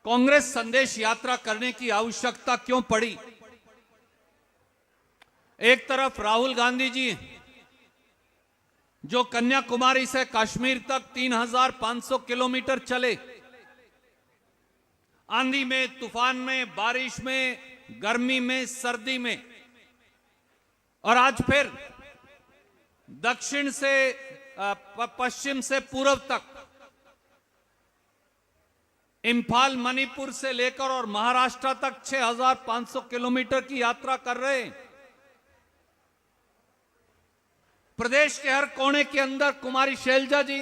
कांग्रेस संदेश यात्रा करने की आवश्यकता क्यों पड़ी? एक तरफ राहुल गांधी जी जो कन्याकुमारी से कश्मीर तक 3,500 किलोमीटर चले, आंधी में, तूफान में, बारिश में, गर्मी में, सर्दी में, और आज फिर दक्षिण से पश्चिम से पूर्व तक इंफाल, मणिपुर से लेकर और महाराष्ट्र तक 6,500 किलोमीटर की यात्रा कर रहे हैं। प्रदेश के हर कोने के अंदर कुमारी शैलजा जी,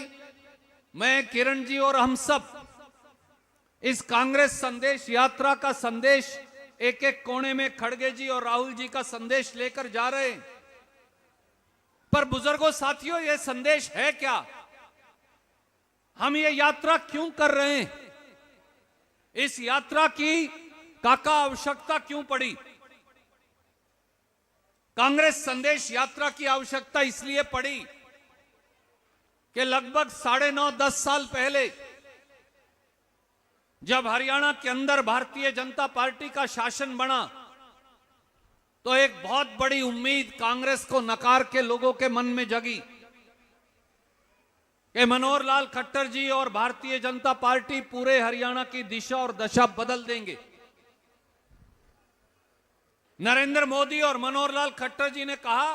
मैं, किरण जी और हम सब इस कांग्रेस संदेश यात्रा का संदेश एक एक कोने में खड़गे जी और राहुल जी का संदेश लेकर जा रहे हैं। पर बुजुर्गों, साथियों, यह संदेश है क्या? हम ये यात्रा क्यों कर रहे हैं? इस यात्रा की काका आवश्यकता क्यों पड़ी? कांग्रेस संदेश यात्रा की आवश्यकता इसलिए पड़ी कि लगभग 9.5-10 साल पहले जब हरियाणा के अंदर भारतीय जनता पार्टी का शासन बना, तो एक बहुत बड़ी उम्मीद कांग्रेस को नकार के लोगों के मन में जगी कि मनोहर लाल खट्टर जी और भारतीय जनता पार्टी पूरे हरियाणा की दिशा और दशा बदल देंगे। नरेंद्र मोदी और मनोहर लाल खट्टर जी ने कहा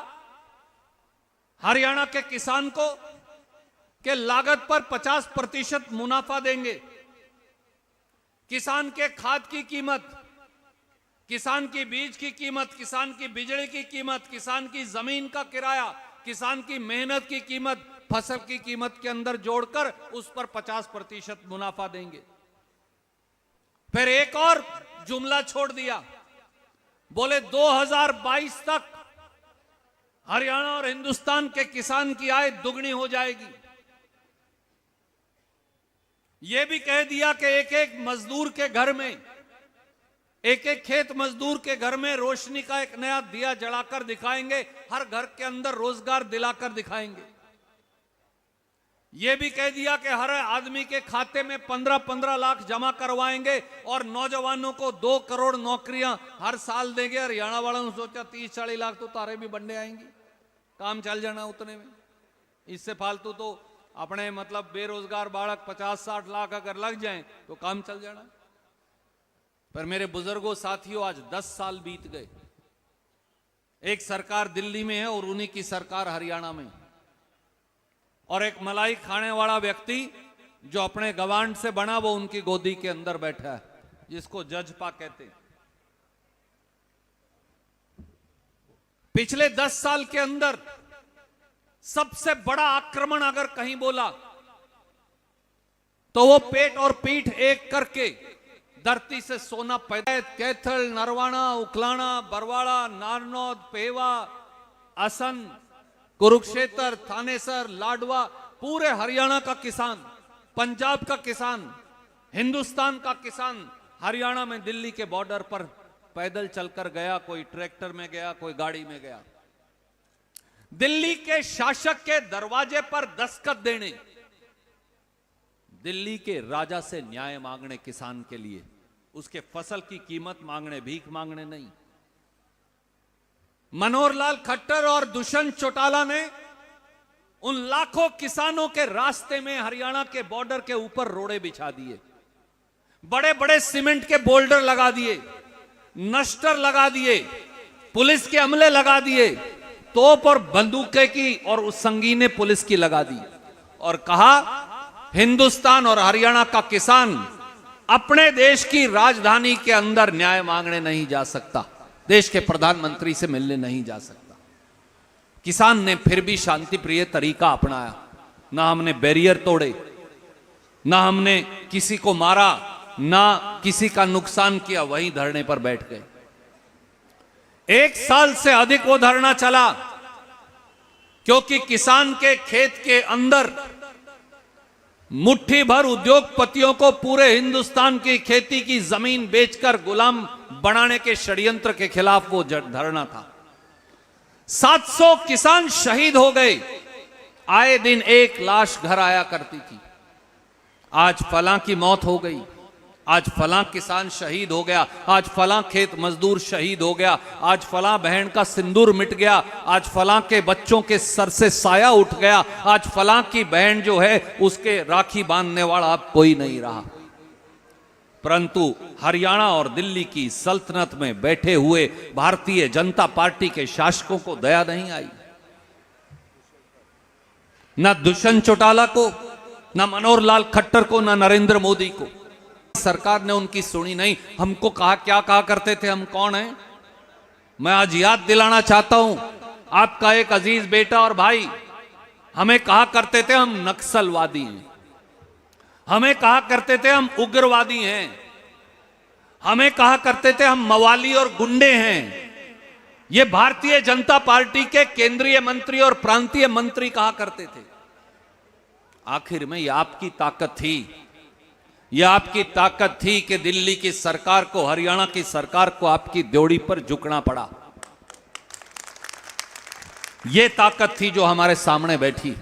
हरियाणा के किसान को कि लागत पर 50% मुनाफा देंगे, किसान के खाद की कीमत, किसान की बीज की कीमत, किसान की बिजली की कीमत, किसान की जमीन का किराया, किसान की मेहनत की कीमत, फसल की कीमत के अंदर जोड़कर उस पर 50% मुनाफा देंगे। फिर एक और जुमला छोड़ दिया, बोले 2022 तक हरियाणा और हिंदुस्तान के किसान की आय दुगनी हो जाएगी। यह भी कह दिया कि एक एक मजदूर के घर में, एक एक खेत मजदूर के घर में रोशनी का एक नया दिया जलाकर दिखाएंगे, हर घर के अंदर रोजगार दिलाकर दिखाएंगे। यह भी कह दिया कि हर आदमी के खाते में 15-15 लाख जमा करवाएंगे और नौजवानों को 2 करोड़ नौकरियां हर साल देंगे। हरियाणा वालों ने सोचा 30-40 लाख तो तारे भी बनने आएंगे, काम चल जाना उतने में। इससे फालतू तो अपने मतलब बेरोजगार बालक 50-60 लाख अगर लग जाएं तो काम चल जाना। पर मेरे बुजुर्गों, साथियों, आज 10 साल बीत गए। एक सरकार दिल्ली में है और उन्हीं की सरकार हरियाणा में, और एक मलाई खाने वाला व्यक्ति जो अपने गवांड से बना वो उनकी गोदी के अंदर बैठा है, जिसको जजपा कहते हैं। पिछले 10 साल के अंदर सबसे बड़ा आक्रमण अगर कहीं बोला तो वो पेट और पीठ एक करके धरती से सोना पैदा, कैथल, नरवाना, उखलाना, बरवाड़ा, नारनौद, पेवा, असम, कुरुक्षेत्र, थानेसर, लाडवा, पूरे हरियाणा का किसान, पंजाब का किसान, हिंदुस्तान का किसान हरियाणा में दिल्ली के बॉर्डर पर पैदल चलकर गया, कोई ट्रैक्टर में गया, कोई गाड़ी में गया। दिल्ली के शासक के दरवाजे पर दस्तखत देने, दिल्ली के राजा से न्याय मांगने किसान के लिए, उसके फसल की कीमत मांगने, भीख मांगने नहीं। मनोहर लाल खट्टर और दुष्यंत चौटाला ने उन लाखों किसानों के रास्ते में हरियाणा के बॉर्डर के ऊपर रोड़े बिछा दिए, बड़े बड़े सीमेंट के बोल्डर लगा दिए, नस्टर लगा दिए, पुलिस के अमले लगा दिए, तोप और बंदूकें की और उस संगीने पुलिस की लगा दी, और कहा हिंदुस्तान और हरियाणा का किसान अपने देश की राजधानी के अंदर न्याय मांगने नहीं जा सकता, देश के प्रधानमंत्री से मिलने नहीं जा सकता। किसान ने फिर भी शांति प्रिय तरीका अपनाया, ना हमने बैरियर तोड़े, ना हमने किसी को मारा, ना किसी का नुकसान किया, वहीं धरने पर बैठ गए। 1 साल से अधिक वो धरना चला, क्योंकि किसान के खेत के अंदर मुट्ठी भर उद्योगपतियों को पूरे हिंदुस्तान की खेती की जमीन बेचकर गुलाम बनाने के षड्यंत्र के खिलाफ वो धरना था। 700 किसान शहीद हो गए, आए दिन एक लाश घर आया करती थी। आज फलां की मौत हो गई, आज फलां किसान शहीद हो गया, आज फलां खेत मजदूर शहीद हो गया, आज फलां बहन का सिंदूर मिट गया, आज फलां के बच्चों के सर से साया उठ गया, आज फलां की बहन जो है उसके राखी बांधने वाला अब कोई नहीं रहा। परंतु हरियाणा और दिल्ली की सल्तनत में बैठे हुए भारतीय जनता पार्टी के शासकों को दया नहीं आई। ना दुष्यंत चौटाला को, ना मनोहर लाल खट्टर को, ना नरेंद्र मोदी को। सरकार ने उनकी सुनी नहीं। हमको क्या कहा करते थे, हम कौन हैं? मैं आज याद दिलाना चाहता हूं, आपका एक अजीज बेटा और भाई हमें कहा करते थे हम नक्सलवादी हैं, हमें कहा करते थे हम उग्रवादी हैं, हमें कहा करते थे हम मवाली और गुंडे हैं। ये भारतीय जनता पार्टी के केंद्रीय मंत्री और प्रांतीय मंत्री कहा करते थे। आखिर में ये आपकी ताकत थी, यह आपकी ताकत थी कि दिल्ली की सरकार को, हरियाणा की सरकार को आपकी ड्योढ़ी पर झुकना पड़ा। यह ताकत थी जो हमारे सामने बैठी।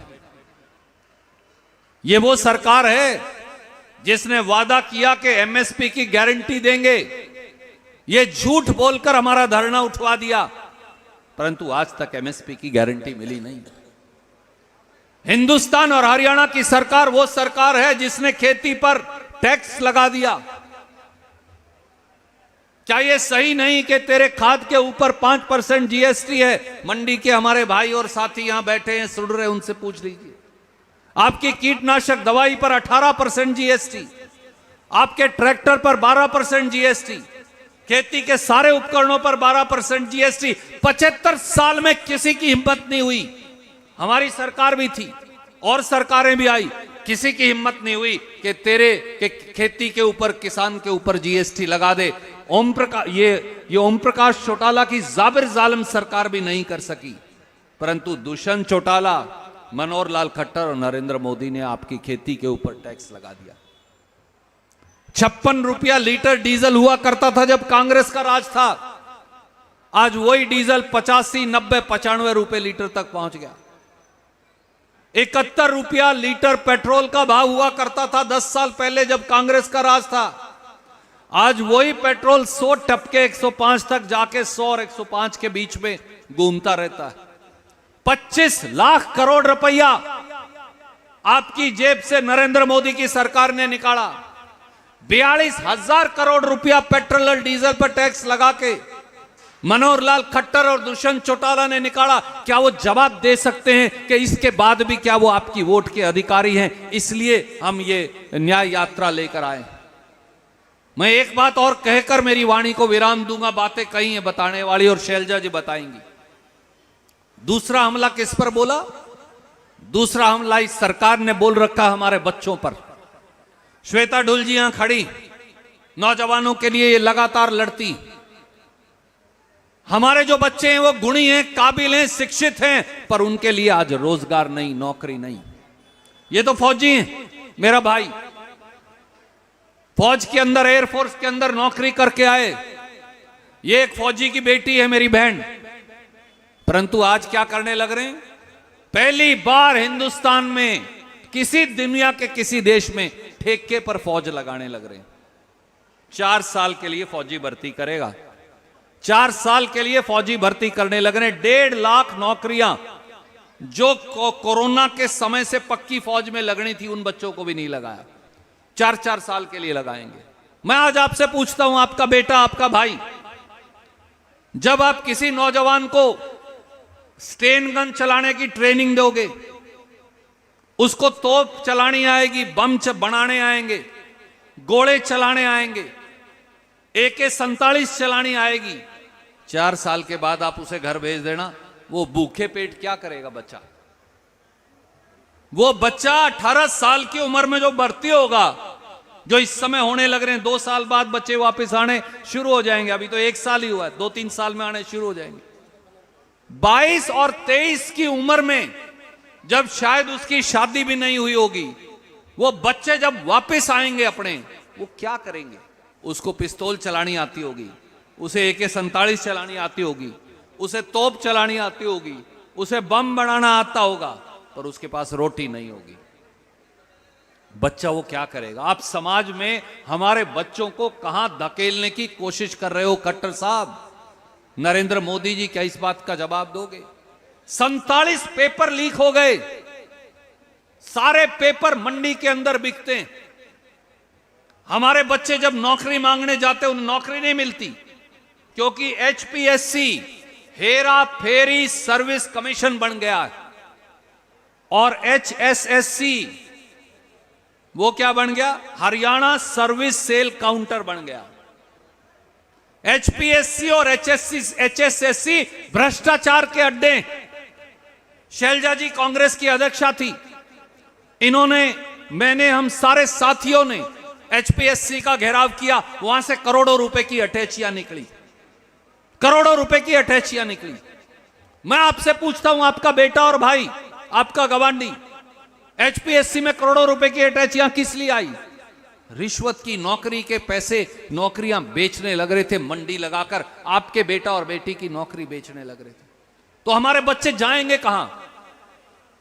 यह वो सरकार है जिसने वादा किया कि एमएसपी की गारंटी देंगे। यह झूठ बोलकर हमारा धरना उठवा दिया, परंतु आज तक एमएसपी की गारंटी मिली नहीं। हिंदुस्तान और हरियाणा की सरकार वो सरकार है जिसने खेती पर टैक्स लगा दिया। क्या यह सही नहीं कि तेरे खाद के ऊपर 5% जीएसटी है? मंडी के हमारे भाई और साथी यहां बैठे हैं, सुन रहे, उनसे पूछ लीजिए। आपकी कीटनाशक दवाई पर 18% जीएसटी, आपके ट्रैक्टर पर 12% जीएसटी, खेती के सारे उपकरणों पर 12% जीएसटी। 75 साल में किसी की हिम्मत नहीं हुई, हमारी सरकार भी थी और सरकारें भी आई, किसी की हिम्मत नहीं हुई कि तेरे के खेती के ऊपर, किसान के ऊपर जीएसटी लगा दे। ओम प्रकाश, ये ओम प्रकाश चौटाला की जाबिर जालिम सरकार भी नहीं कर सकी, परंतु दुष्यंत चौटाला, मनोहर लाल खट्टर और नरेंद्र मोदी ने आपकी खेती के ऊपर टैक्स लगा दिया। 56 रुपया लीटर डीजल हुआ करता था जब कांग्रेस का राज था, आज वही डीजल 85, 90, 95 रुपए लीटर तक पहुंच गया। 71 रुपया लीटर पेट्रोल का भाव हुआ करता था 10 साल पहले जब कांग्रेस का राज था, आज वही पेट्रोल 100 टपके 105 तक जाके 100 और 105 के बीच में घूमता रहता है। 25 लाख करोड़ रुपया आपकी जेब से नरेंद्र मोदी की सरकार ने निकाला। 42,000 करोड़ रुपया पेट्रोल और डीजल पर टैक्स लगा के मनोहर लाल खट्टर और दुष्यंत चौटाला ने निकाला। क्या वो जवाब दे सकते हैं कि इसके बाद भी क्या वो आपकी वोट के अधिकारी हैं? इसलिए हम ये न्याय यात्रा लेकर आए। मैं एक बात और कहकर मेरी वाणी को विराम दूंगा, बातें कही हैं बताने वाली और शैलजा जी बताएंगी। दूसरा हमला किस पर बोला? दूसरा हमला इस सरकार ने बोल रखा हमारे बच्चों पर। श्वेता ढुल जी यहां खड़ी, नौजवानों के लिए ये लगातार लड़ती। हमारे जो बच्चे हैं वो गुणी हैं, काबिल हैं, शिक्षित हैं, पर उनके लिए आज रोजगार नहीं, नौकरी नहीं। ये तो फौजी हैं, मेरा भाई फौज के अंदर, एयरफोर्स के अंदर नौकरी करके आए। ये एक फौजी की बेटी है मेरी बहन, परंतु आज क्या करने लग रहे हैं? पहली बार हिंदुस्तान में किसी दुनिया के किसी देश में ठेके पर फौज लगाने लग रहे हैं। 4 साल के लिए फौजी भर्ती करेगा, 4 साल के लिए फौजी भर्ती करने लग रहे हैं। 1.5 लाख नौकरियां जो कोरोना के समय से पक्की फौज में लगनी थी, उन बच्चों को भी नहीं लगाया, 4-4 साल के लिए लगाएंगे। मैं आज आपसे पूछता हूं, आपका बेटा, आपका भाई, जब आप किसी नौजवान को स्टेन गन चलाने की ट्रेनिंग दोगे, उसको तोप चलानी आएगी, बम बनाने आएंगे, गोले चलाने आएंगे, AK-47 चलानी आएगी, 4 साल के बाद आप उसे घर भेज देना, वो भूखे पेट क्या करेगा बच्चा? वो बच्चा 18 साल की उम्र में जो भर्ती होगा, जो इस समय होने लग रहे हैं, 2 साल बाद बच्चे वापस आने शुरू हो जाएंगे। अभी तो 1 साल ही हुआ है, 2-3 साल में आने शुरू हो जाएंगे। 22 और 23 की उम्र में, जब शायद उसकी शादी भी नहीं हुई होगी, वो बच्चे जब वापस आएंगे अपने, वो क्या करेंगे? उसको पिस्तौल चलानी आती होगी, उसे AK-47 चलानी आती होगी, उसे तोप चलानी आती होगी, उसे बम बनाना आता होगा, पर उसके पास रोटी नहीं होगी। बच्चा वो क्या करेगा? आप समाज में हमारे बच्चों को कहां धकेलने की कोशिश कर रहे हो खट्टर साहब? नरेंद्र मोदी जी क्या इस बात का जवाब दोगे? 47 पेपर लीक हो गए, सारे पेपर मंडी के अंदर बिकते हैं। हमारे बच्चे जब नौकरी मांगने जाते उन्हें नौकरी नहीं मिलती, क्योंकि HPSC Hera ferry service commission बन गया है और एचएसएससी वो क्या बन गया? हरियाणा सर्विस सेल काउंटर बन गया। एचपीएससी और एचएसएससी भ्रष्टाचार के अड्डे। शैलजा जी कांग्रेस की अध्यक्षा थी, मैंने हम सारे साथियों ने एचपीएससी का घेराव किया, वहां से करोड़ों रुपए की अटैचियां निकली, करोड़ों रुपए की अटैचियां निकली। मैं आपसे पूछता हूं, आपका बेटा और भाई, आपका गवांडी एचपीएससी में करोड़ों रुपए की अटैचियां किस लिए आई? रिश्वत की नौकरी के पैसे नौकरियां बेचने लग रहे थे, मंडी लगाकर आपके बेटा और बेटी की नौकरी बेचने लग रहे थे। तो हमारे बच्चे जाएंगे कहां?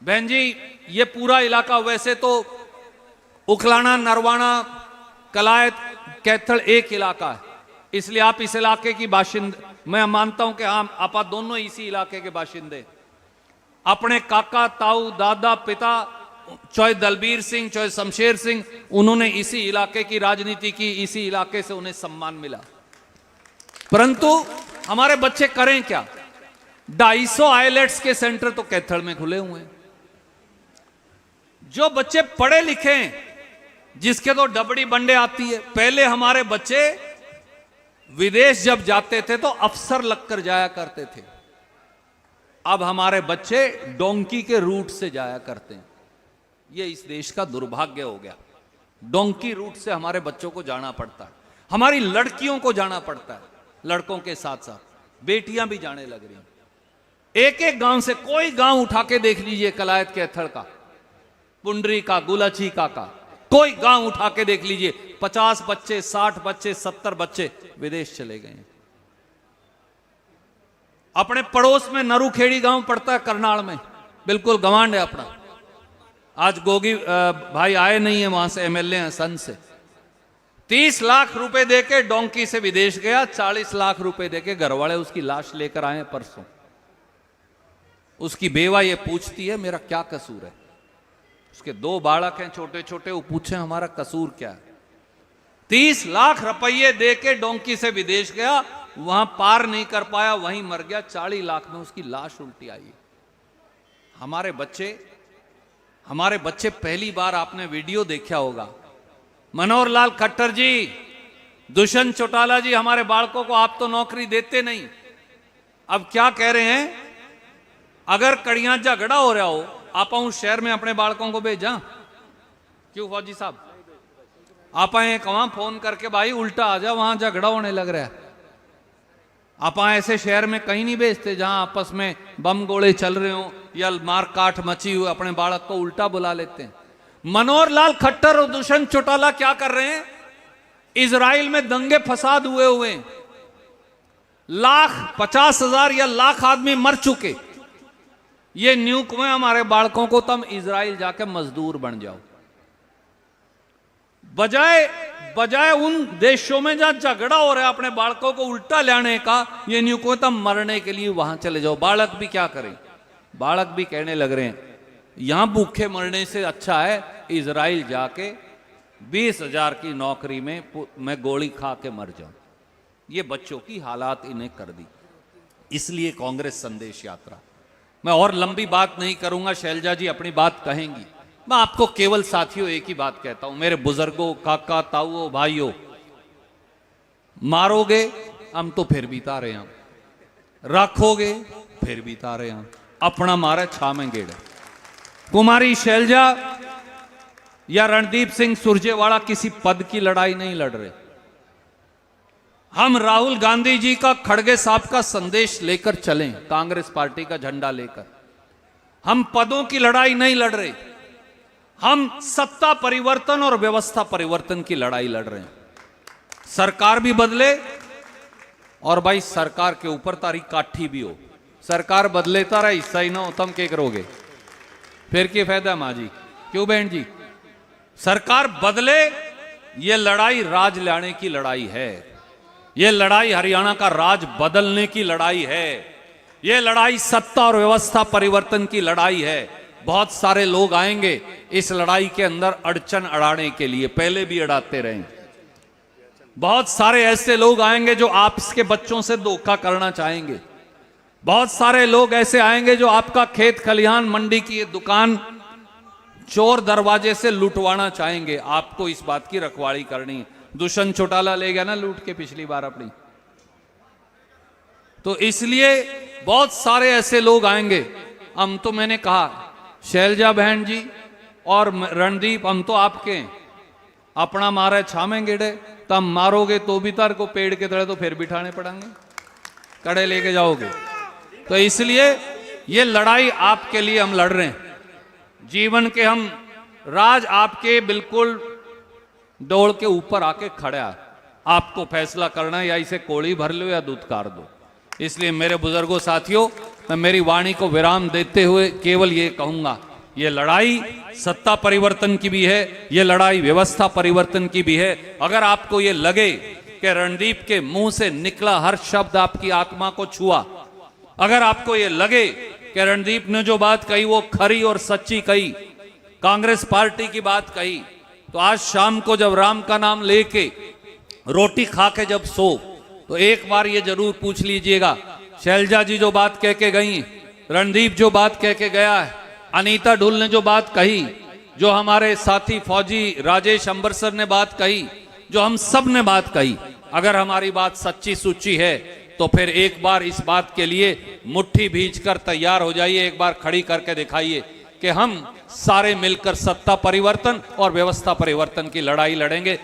बहन जी, ये पूरा इलाका वैसे तो उखलाना, नरवाना, कलायत, कैथल एक इलाका है, इसलिए आप इस इलाके की बाशिंदे, मैं मानता हूं कि आप दोनों इसी इलाके के बाशिंदे। अपने काका, ताऊ, दादा, पिता, चाहे दलबीर सिंह, चाहे शमशेर सिंह, उन्होंने इसी इलाके की राजनीति की, इसी इलाके से उन्हें सम्मान मिला। परंतु हमारे बच्चे करें क्या? 250 आईलेट्स के सेंटर तो कैथल में खुले हुए हैं। जो बच्चे पढ़े लिखे हैं, जिसके तो डबड़ी बंडे आती है, पहले हमारे बच्चे विदेश जब जाते थे तो अफसर लगकर जाया करते थे, अब हमारे बच्चे डोंकी के रूट से जाया करते हैं। ये इस देश का दुर्भाग्य हो गया। डोंकी रूट से हमारे बच्चों को जाना पड़ता है, हमारी लड़कियों को जाना पड़ता है, लड़कों के साथ साथ बेटियां भी जाने लग रही हैं। एक एक गांव से, कोई गांव उठा के देख लीजिए, कलायत कैथल का, पुंडरी का, गुलाची का कोई गांव उठा के देख लीजिए, 50 बच्चे, 60 बच्चे, 70 बच्चे विदेश चले गए हैं। अपने पड़ोस में नरूखेड़ी गांव पड़ता है करनाल में, बिल्कुल गवांड है अपना। आज गोगी भाई आए नहीं है, वहां से एमएलए हैं सन से। 30 लाख रुपए देके डोंकी से विदेश गया, 40 लाख रुपए देके घरवाले उसकी लाश लेकर आए परसों। उसकी बेवा ये पूछती है मेरा क्या कसूर है? उसके 2 बालक हैं छोटे छोटे, वो पूछे हमारा कसूर क्या है? 30 लाख रुपये देके डोंकी से विदेश गया, वहां पार नहीं कर पाया, वहीं मर गया। 40 लाख में उसकी लाश उल्टी आई। हमारे बच्चे पहली बार आपने वीडियो देखा होगा, मनोहर लाल खट्टर जी, दुष्यंत चौटाला जी, हमारे बालकों को आप तो नौकरी देते नहीं, अब क्या कह रहे हैं? अगर कड़ियां झगड़ा हो रहा हो, आप उस शहर में अपने बालकों को भेजा। क्यों फौजी साहब? आप वहां फोन करके भाई उल्टा आ जा, वहां झगड़ा होने लग रहा है। आप ऐसे शहर में कहीं नहीं भेजते जहां आपस में बम गोले चल रहे हो या मार काट मची हुई, अपने बालक को उल्टा बुला लेते हैं। मनोहर लाल खट्टर और दुष्यंत चौटाला क्या कर रहे हैं? इजराइल में दंगे फसाद हुए, 50,000 या लाख आदमी मर चुके। ये न्यूक में हमारे बालकों को, तुम इजराइल जाके मजदूर बन जाओ, बजाय उन देशों में जहां झगड़ा हो रहा है अपने बालकों को उल्टा लाने का, ये न्यूक में तुम मरने के लिए वहां चले जाओ। बालक भी क्या करें? बालक भी कहने लग रहे हैं यहां भूखे मरने से अच्छा है इजराइल जाके 20,000 की नौकरी में मैं गोली खा के मर जाऊं। ये बच्चों की हालात इन्हें कर दी। इसलिए कांग्रेस संदेश यात्रा, मैं और लंबी बात नहीं करूंगा, शैलजा जी अपनी बात कहेंगी। मैं आपको केवल साथियों एक ही बात कहता हूं, मेरे बुजुर्गों, काका, ताऊओं, भाइयों, मारोगे हम तो फिर भी तारे हम, रखोगे फिर भी तारे हम, अपना मारे छा में गेड़। कुमारी शैलजा या रणदीप सिंह सुरजेवाला किसी पद की लड़ाई नहीं लड़ रहे। हम राहुल गांधी जी का, खड़गे साहब का संदेश लेकर चलें, कांग्रेस पार्टी का झंडा लेकर। हम पदों की लड़ाई नहीं लड़ रहे, हम सत्ता परिवर्तन और व्यवस्था परिवर्तन की लड़ाई लड़ रहे हैं। सरकार भी बदले और भाई सरकार के ऊपर तारी काठी भी हो। सरकार बदले तारा हिस्सा ही ना हो, तुम क्या करोगे? फिर क्या फायदा माँ जी? क्यों बहन जी? सरकार बदले, ये लड़ाई राज लाने की लड़ाई है। ये लड़ाई हरियाणा का राज बदलने की लड़ाई है। ये लड़ाई सत्ता और व्यवस्था परिवर्तन की लड़ाई है। बहुत सारे लोग आएंगे इस लड़ाई के अंदर अड़चन अड़ाने के लिए, पहले भी अड़ाते रहे। बहुत सारे ऐसे लोग आएंगे जो आपके बच्चों से धोखा करना चाहेंगे। बहुत सारे लोग ऐसे आएंगे जो आपका खेत खलिहान मंडी की ये दुकान चोर दरवाजे से लुटवाना चाहेंगे। आपको इस बात की रखवाली करनी है। दुष्यंत चौटाला ले गया ना लूट के पिछली बार अपनी, तो इसलिए बहुत सारे ऐसे लोग आएंगे। हम तो मैंने कहा शैलजा बहन जी और रणदीप, हम तो आपके हैं। अपना मारे छामे गेड़े, तो हम मारोगे तो भी तार को पेड़ के तले तो फिर बिठाने पड़ेंगे, कड़े लेके जाओगे। तो इसलिए ये लड़ाई आपके लिए हम लड़ रहे हैं। जीवन के हम राज आपके बिल्कुल डोल के ऊपर आके खड़ा है। आपको फैसला करना है, या इसे कोड़ी भर लो या दूधकार दो। इसलिए मेरे बुजुर्गों साथियों, मैं मेरी वाणी को विराम देते हुए केवल ये कहूंगा, ये लड़ाई सत्ता परिवर्तन की भी है, ये लड़ाई व्यवस्था परिवर्तन की भी है। अगर आपको ये लगे कि रणदीप के मुंह से निकला हर शब्द आपकी आत्मा को छुआ, अगर आपको ये लगे कि रणदीप ने जो बात कही वो खरी और सच्ची कही, कांग्रेस पार्टी की बात कही, तो आज शाम को जब राम का नाम लेके रोटी खा के जब सो, तो एक बार ये जरूर पूछ लीजिएगा, शैलजा जी जो बात कह के गई, रणदीप जो बात कह के गया है, अनीता ढुल ने जो बात कही, जो हमारे साथी फौजी राजेश अंबरसर ने बात कही, जो हम सब ने बात कही, अगर हमारी बात सच्ची सुच्ची है तो फिर एक बार इस बात के लिए मुट्ठी भींचकर तैयार हो जाइए। एक बार खड़ी करके दिखाइए कि हम सारे मिलकर सत्ता परिवर्तन और व्यवस्था परिवर्तन की लड़ाई लड़ेंगे।